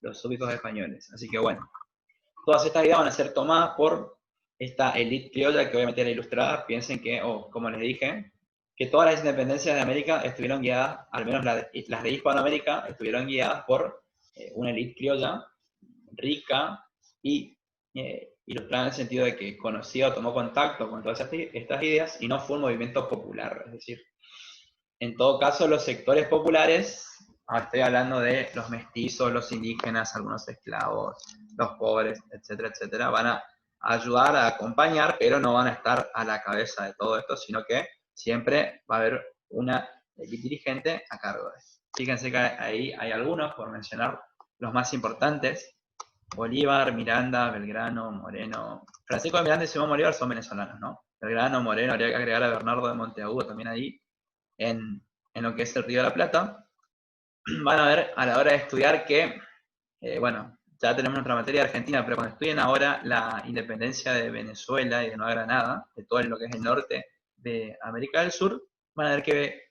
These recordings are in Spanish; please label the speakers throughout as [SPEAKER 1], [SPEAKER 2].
[SPEAKER 1] los súbditos españoles. Así que bueno, todas estas ideas van a ser tomadas por esta élite criolla que obviamente era ilustrada. Piensen que, como les dije, que todas las independencias de América estuvieron guiadas, al menos las de Hispanoamérica, estuvieron guiadas por una élite criolla rica y ilustrada en el sentido de que conocía o tomó contacto con todas estas ideas y no fue un movimiento popular. Es decir, en todo caso, los sectores populares, estoy hablando de los mestizos, los indígenas, algunos esclavos, los pobres, etcétera, etcétera, van a ayudar a acompañar, pero no van a estar a la cabeza de todo esto, sino que siempre va a haber una dirigente a cargo de eso. Fíjense que ahí hay algunos, por mencionar los más importantes: Bolívar, Miranda, Belgrano, Moreno. Francisco de Miranda y Simón Bolívar son venezolanos, ¿no? Belgrano, Moreno, habría que agregar a Bernardo de Monteagudo también ahí, en lo que es el Río de la Plata. Van a ver a la hora de estudiar que, bueno, ya tenemos nuestra materia de Argentina, pero cuando estudien ahora la independencia de Venezuela y de Nueva Granada, de todo lo que es el norte de América del Sur, van a ver que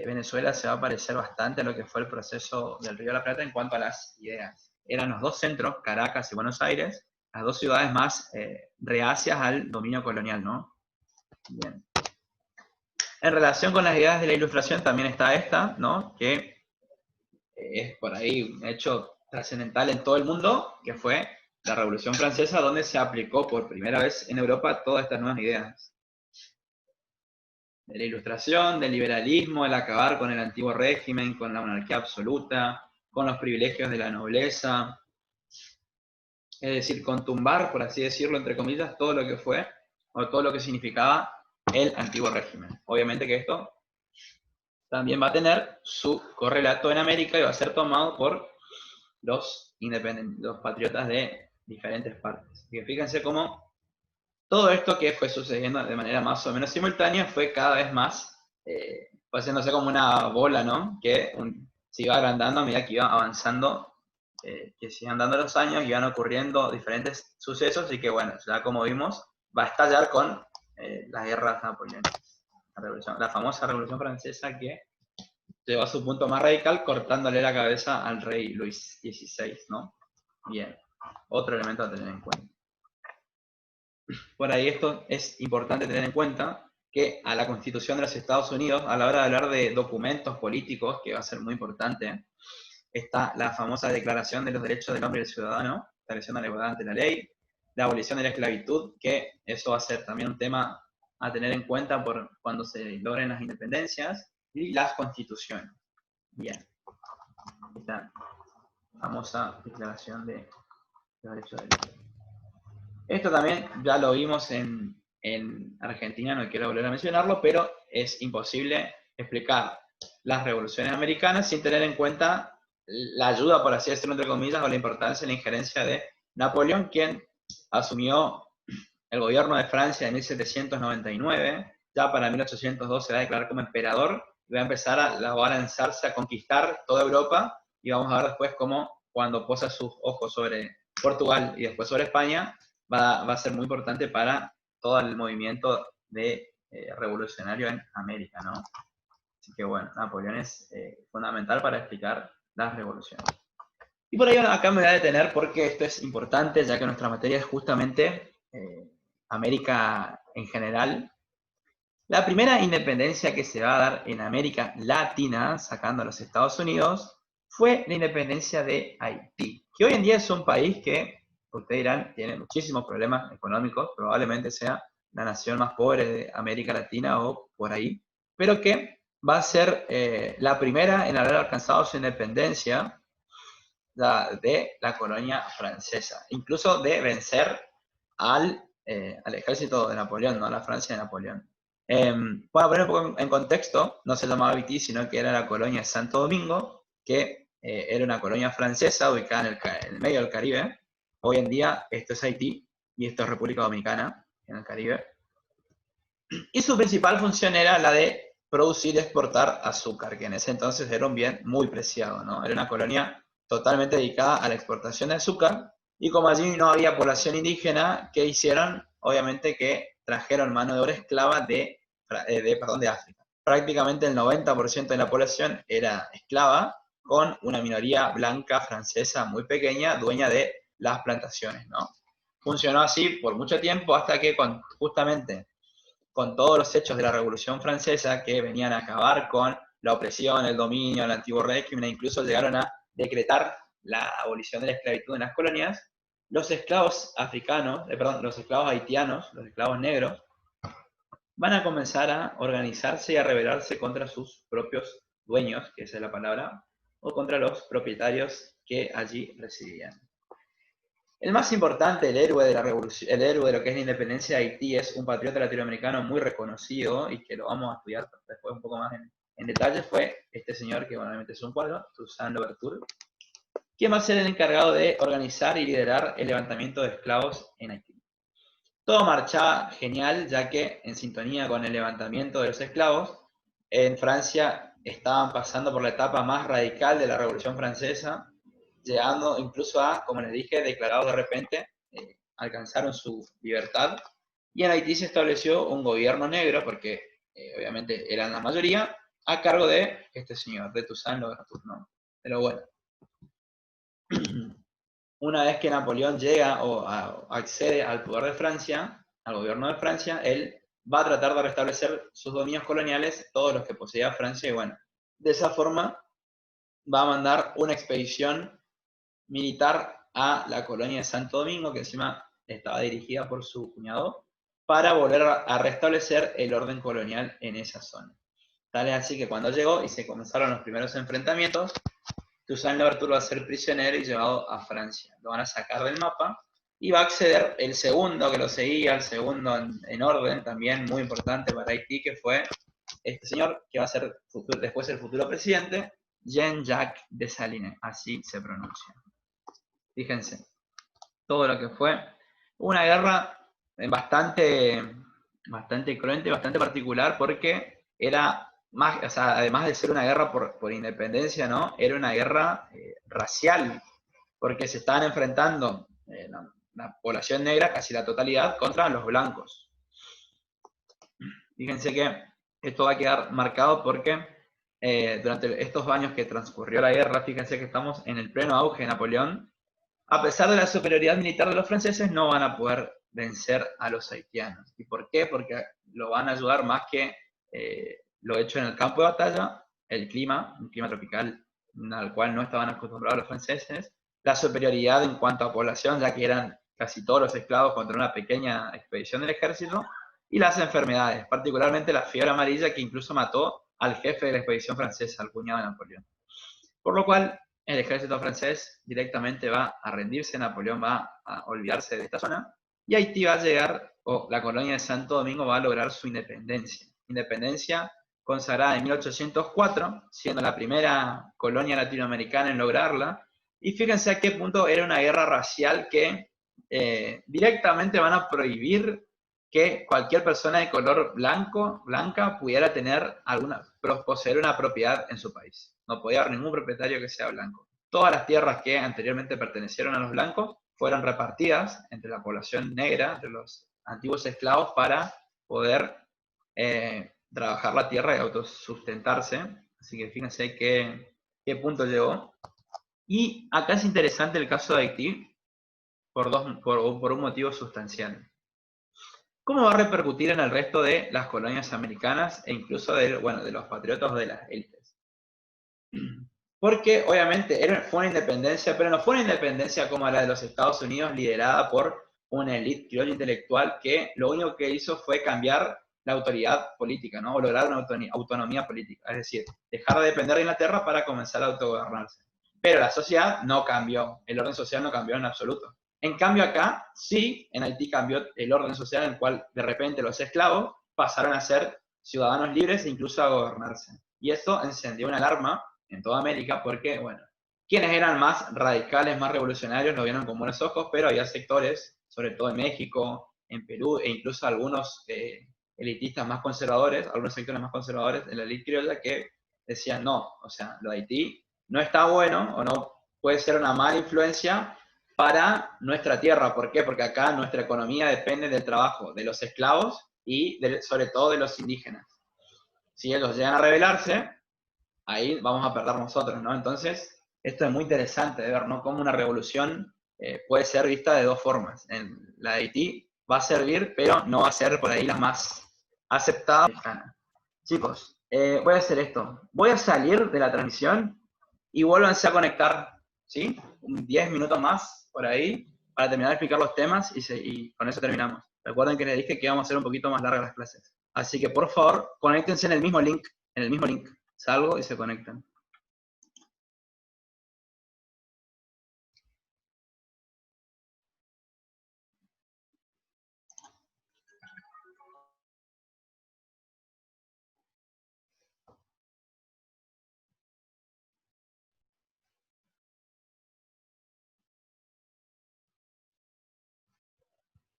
[SPEAKER 1] Venezuela se va a parecer bastante a lo que fue el proceso del Río de la Plata en cuanto a las ideas. Eran los dos centros, Caracas y Buenos Aires, las dos ciudades más reacias al dominio colonial, ¿no? Bien. En relación con las ideas de la Ilustración también está esta, ¿no? Que es por ahí un hecho trascendental en todo el mundo, que fue la Revolución Francesa, donde se aplicó por primera vez en Europa todas estas nuevas ideas. De la Ilustración, del liberalismo, el acabar con el antiguo régimen, con la monarquía absoluta, con los privilegios de la nobleza, es decir, con tumbar, por así decirlo, entre comillas, todo lo que fue, o todo lo que significaba el antiguo régimen. Obviamente que esto también va a tener su correlato en América y va a ser tomado por los patriotas de diferentes partes. Así que fíjense cómo todo esto que fue sucediendo de manera más o menos simultánea fue cada vez más, fue haciéndose como una bola, ¿no? Que se iba agrandando a medida que iba avanzando, que se iban dando los años y iban ocurriendo diferentes sucesos, y que bueno, ya como vimos, va a estallar con las guerras napoleónicas. La famosa Revolución Francesa que llegó a su punto más radical cortándole la cabeza al rey Luis XVI, ¿no? Bien, otro elemento a tener en cuenta. Por ahí esto es importante tener en cuenta, que a la Constitución de los Estados Unidos, a la hora de hablar de documentos políticos, que va a ser muy importante, está la famosa Declaración de los Derechos del Hombre y del Ciudadano, estableciendo la igualdad ante la ley, la abolición de la esclavitud, que eso va a ser también un tema a tener en cuenta por cuando se logren las independencias, y las constituciones. Bien. Esta famosa Declaración de los Derechos del Hombre. Esto también ya lo vimos en Argentina, no quiero volver a mencionarlo, pero es imposible explicar las revoluciones americanas sin tener en cuenta la ayuda, por así decirlo, entre comillas, o la importancia de la injerencia de Napoleón, quien asumió el gobierno de Francia en 1799, ya para 1802 se va a declarar como emperador y va a empezar a lanzarse a conquistar toda Europa, y vamos a ver después cómo cuando posa sus ojos sobre Portugal y después sobre España, va a ser muy importante para todo el movimiento revolucionario en América, ¿no? Así que bueno, Napoleón es fundamental para explicar las revoluciones. Y por ahí acá me voy a detener porque esto es importante, ya que nuestra materia es justamente América en general. La primera independencia que se va a dar en América Latina, sacando a los Estados Unidos, fue la independencia de Haití, que hoy en día es un país que, ustedes dirán, tiene muchísimos problemas económicos, probablemente sea la nación más pobre de América Latina o por ahí, pero que va a ser la primera en haber alcanzado su independencia de la colonia francesa, incluso de vencer al ejército de Napoleón, no a la Francia de Napoleón. Para poner un poco en contexto, no se llamaba Haití, sino que era la colonia de Santo Domingo, que era una colonia francesa ubicada en el medio del Caribe. Hoy en día esto es Haití y esto es República Dominicana, en el Caribe. Y su principal función era la de producir y exportar azúcar, que en ese entonces era un bien muy preciado, ¿no? Era una colonia totalmente dedicada a la exportación de azúcar, y como allí no había población indígena, ¿qué hicieron? Obviamente que trajeron mano de obra esclava de África. Prácticamente el 90% de la población era esclava, con una minoría blanca francesa muy pequeña, dueña de las plantaciones, ¿no? Funcionó así por mucho tiempo hasta que justamente con todos los hechos de la Revolución Francesa que venían a acabar con la opresión, el dominio, el antiguo régimen, e incluso llegaron a decretar la abolición de la esclavitud en las colonias, los esclavos africanos, los esclavos haitianos, los esclavos negros, van a comenzar a organizarse y a rebelarse contra sus propios dueños, que esa es la palabra, o contra los propietarios que allí residían. El más importante, el héroe de la revolución, el héroe de lo que es la independencia de Haití, es un patriota latinoamericano muy reconocido y que lo vamos a estudiar después un poco más en detalle, fue este señor que obviamente es un cuadro, Toussaint Louverture, quien va a ser el encargado de organizar y liderar el levantamiento de esclavos en Haití. Todo marchaba genial, ya que en sintonía con el levantamiento de los esclavos, en Francia estaban pasando por la etapa más radical de la Revolución Francesa, llegando incluso a, como les dije, declarados de repente, alcanzaron su libertad, y en Haití se estableció un gobierno negro, porque obviamente eran la mayoría, a cargo de este señor, de Toussaint Louverture, ¿no? Pero bueno, una vez que Napoleón llega o accede al poder de Francia, al gobierno de Francia, él va a tratar de restablecer sus dominios coloniales, todos los que poseía Francia, y bueno, de esa forma va a mandar una expedición militar a la colonia de Santo Domingo, que encima estaba dirigida por su cuñado, para volver a restablecer el orden colonial en esa zona. Tal es así que cuando llegó y se comenzaron los primeros enfrentamientos, Toussaint Louverture va a ser prisionero y llevado a Francia. Lo van a sacar del mapa y va a acceder el segundo que lo seguía, el segundo en orden, también muy importante para Haití, que fue este señor que va a ser después el futuro presidente, Jean-Jacques Dessalines, así se pronuncia. Fíjense, todo lo que fue una guerra bastante cruenta y bastante particular, porque era más, o sea, además de ser una guerra por independencia, ¿no? Era una guerra racial, porque se estaban enfrentando la población negra, casi la totalidad, contra los blancos. Fíjense que esto va a quedar marcado porque durante estos años que transcurrió la guerra, fíjense que estamos en el pleno auge de Napoleón. A pesar de la superioridad militar de los franceses, no van a poder vencer a los haitianos. ¿Y por qué? Porque lo van a ayudar más que lo hecho en el campo de batalla, el clima, un clima tropical al cual no estaban acostumbrados los franceses, la superioridad en cuanto a población, ya que eran casi todos los esclavos contra una pequeña expedición del ejército, y las enfermedades, particularmente la fiebre amarilla, que incluso mató al jefe de la expedición francesa, al cuñado de Napoleón. Por lo cual, el ejército francés directamente va a rendirse, Napoleón va a olvidarse de esta zona, y Haití va a llegar, o la colonia de Santo Domingo va a lograr su independencia. Independencia consagrada en 1804, siendo la primera colonia latinoamericana en lograrla, y fíjense a qué punto era una guerra racial que directamente van a prohibir que cualquier persona de color blanca, pudiera poseer una propiedad en su país. No podía haber ningún propietario que sea blanco. Todas las tierras que anteriormente pertenecieron a los blancos fueron repartidas entre la población negra, entre los antiguos esclavos, para poder trabajar la tierra y autosustentarse. Así que fíjense qué punto llegó. Y acá es interesante el caso de Haití por un motivo sustancial. ¿Cómo va a repercutir en el resto de las colonias americanas e incluso de los patriotas de las élites? Porque obviamente fue una independencia, pero no fue una independencia como la de los Estados Unidos, liderada por una élite criolla intelectual que lo único que hizo fue cambiar la autoridad política, ¿no? O lograr una autonomía política, es decir, dejar de depender de Inglaterra para comenzar a autogobernarse. Pero la sociedad no cambió, el orden social no cambió en absoluto. En cambio acá, sí, en Haití cambió el orden social en el cual de repente los esclavos pasaron a ser ciudadanos libres e incluso a gobernarse. Y eso encendió una alarma en toda América porque, bueno, quienes eran más radicales, más revolucionarios, lo vieron con buenos ojos, pero había sectores, sobre todo en México, en Perú, e incluso algunos elitistas más conservadores, algunos sectores más conservadores de la élite criolla que decían, no, o sea, lo de Haití no está bueno o no puede ser una mala influencia para nuestra tierra. ¿Por qué? Porque acá nuestra economía depende del trabajo de los esclavos y sobre todo de los indígenas. Si ellos llegan a rebelarse, ahí vamos a perder nosotros, ¿no? Entonces, esto es muy interesante de ver, ¿no? Cómo una revolución puede ser vista de dos formas. La de Haití va a servir, pero no va a ser por ahí la más aceptada. Chicos, voy a hacer esto. Voy a salir de la transmisión y vuélvanse a conectar, ¿sí? 10 minutos más por ahí para terminar de explicar los temas y con eso terminamos. Recuerden que les dije que íbamos a hacer un poquito más largas las clases. Así que, por favor, conéctense en el mismo link. En el mismo link. Salgo y se conectan.